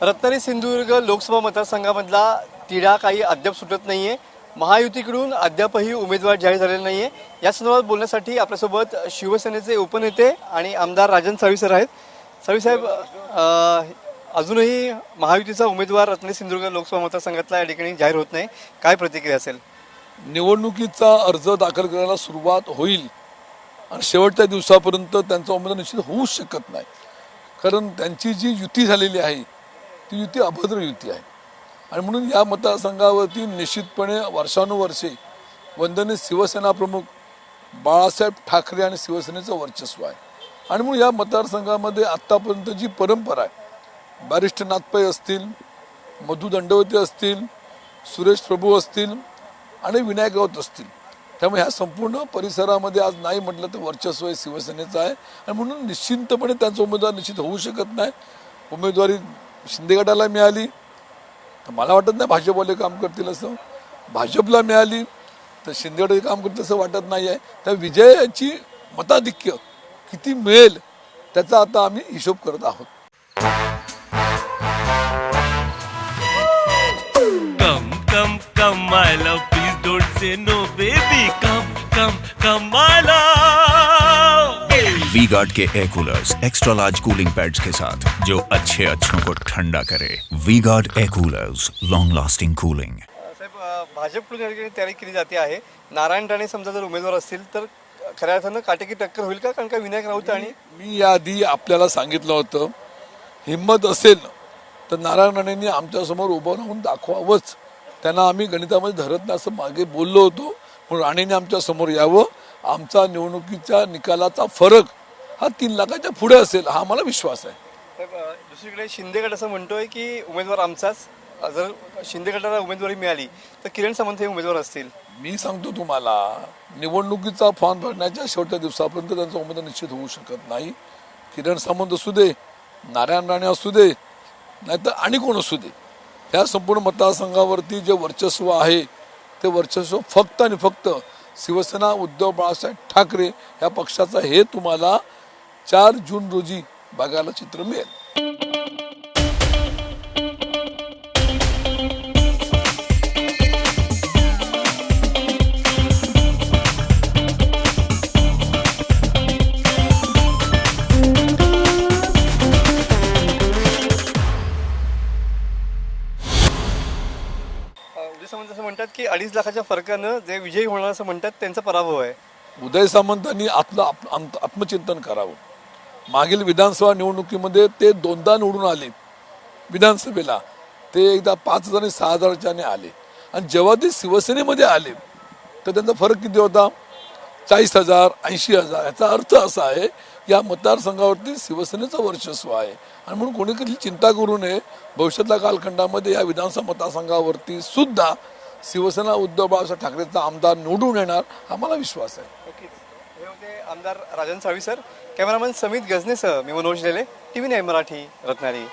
रत्नागिरी सिंधुदुर्ग लोकसभा मतदारसंघामधला तिढा काही अद्याप सुटत नाहीये। महायुतीकडून अद्यापही उमेदवार जाहीर झालेले नाहीये। या संदर्भात बोलण्यासाठी आपल्यासोबत शिवसेनेचे उपनेते आणि आमदार राजन साळवी सर आहेत। साळवी साहेब, अजूनही महायुतीचा उमेदवार रत्नागिरी सिंधुदुर्ग लोकसभा मतदारसंघातला या ठिकाणी जाहीर होत नाही, काय प्रतिक्रिया असेल? निवडणुकीचा अर्ज दाखल करायला सुरुवात होईल आणि शेवटच्या दिवसापर्यंत त्यांचा उमेदवार निश्चित होऊ शकत नाही, कारण त्यांची जी युती झालेली आहे ती युती अभद्र युती आहे। आणि म्हणून या मतदारसंघावरती निश्चितपणे वर्षानुवर्षे वंदनीय शिवसेना प्रमुख बाळासाहेब ठाकरे आणि शिवसेनेचं वर्चस्व आहे। आणि म्हणून या मतदारसंघामध्ये आत्तापर्यंत जी परंपरा आहे, बॅरिस्टर नाथपै असतील, मधु दंडवते असतील, सुरेश प्रभू असतील आणि विनायक राऊत असतील, त्यामुळे ह्या संपूर्ण परिसरामध्ये आज नाही म्हटलं तर वर्चस्व हे शिवसेनेचं आहे। आणि म्हणून निश्चिंतपणे त्यांचा उमेदवार निश्चित होऊ शकत नाही। उमेदवारी शिंदे गटाला मिळाली तर मला वाटत नाही भाजपवाले काम करतील असं, भाजपला मिळाली तर शिंदे गटाचे काम करतील असं वाटत नाही आहे। त्या विजयाची मताधिक्य किती मिळेल त्याचा आता आम्ही हिशोब करत आहोत। Come, come, my love, please don't say no, baby. Come, my love. V-Guard के air coolers extra large cooling pads के साथ जो अच्छों को ठंडा करे। V-Guard air coolers, long lasting cooling. साहेब, भाजपकडून या ठिकाणी तयारी केली जाते आहे। नारायण राणे समजा जर उमेदवार असतील तर खऱ्या अर्थानं काटेकी टक्कर होईल का? कारण का विनायक राऊत आणि मी याआधी आपल्याला सांगितलं होतं, हिंमत असेल तर नारायण राणेंनी आमच्यासमोर उभं राहून दाखवावंच। त्यांना आम्ही गणितामध्ये धरत नाही असं मागे बोललो होतो, म्हणून राणेंनी आमच्या समोर यावं। आमचा निवडणुकीच्या निकालाचा फरक हा 3 लाखाच्या पुढे असेल हा मला विश्वास आहे। साहेब, दुसरीकडे शिंदे गट असं म्हणतोय की उमेदवार आमचाच, जर शिंदे गटाला उमेदवारी मिळाली तर किरण सामंत हे उमेदवार असतील। मी सांगतो तुम्हाला, निवडणुकीचा फॉर्म भरण्याच्या शेवटच्या दिवसापर्यंत त्यांचा उमेदवार निश्चित होऊ शकत नाही। किरण सामंत असू दे, नारायण राणे असू दे, नाहीतर आणि कोण असू दे, ह्या संपूर्ण मतदारसंघावरती जे वर्चस्व आहे ते वर्चस्व फक्त आणि फक्त शिवसेना उद्धव बाळासाहेब ठाकरे ह्या पक्षाचा हे तुम्हाला 4 जून रोजी बघायला चित्र मिळेल। सामंत असं म्हणतात की 2.5 लाखाच्या फरकानं जे विजयी होणार असं म्हणतात त्यांचा पराभव आहे। उदय सामंतांनी आत्मचिंतन करावं। मागील विधानसभा निवडणुकीमध्ये ते 2दा निवडून आले विधानसभेला, ते एकदा 5,000 आणि 6,000च्याने आले, आणि जेव्हा ते शिवसेनेमध्ये आले तर त्यांचा फरक किती होता? 40,000, 80,000। याचा अर्थ असा आहे या मतदारसंघावरती शिवसेनेचं वर्चस्व आहे। आणि म्हणून कोणी कधी चिंता करू नये, भविष्यातल्या कालखंडामध्ये या विधानसभा मतदारसंघावरती सुद्धा शिवसेना उद्धव बाळासाहेब ठाकरेंचा आमदार निवडून येणार हा मला विश्वास आहे। हे होते आमदार राजन साळवी सर। कॅमेरामन समित गजनेसह मी मनोज लेले, TV9 मराठी, रत्नागिरी।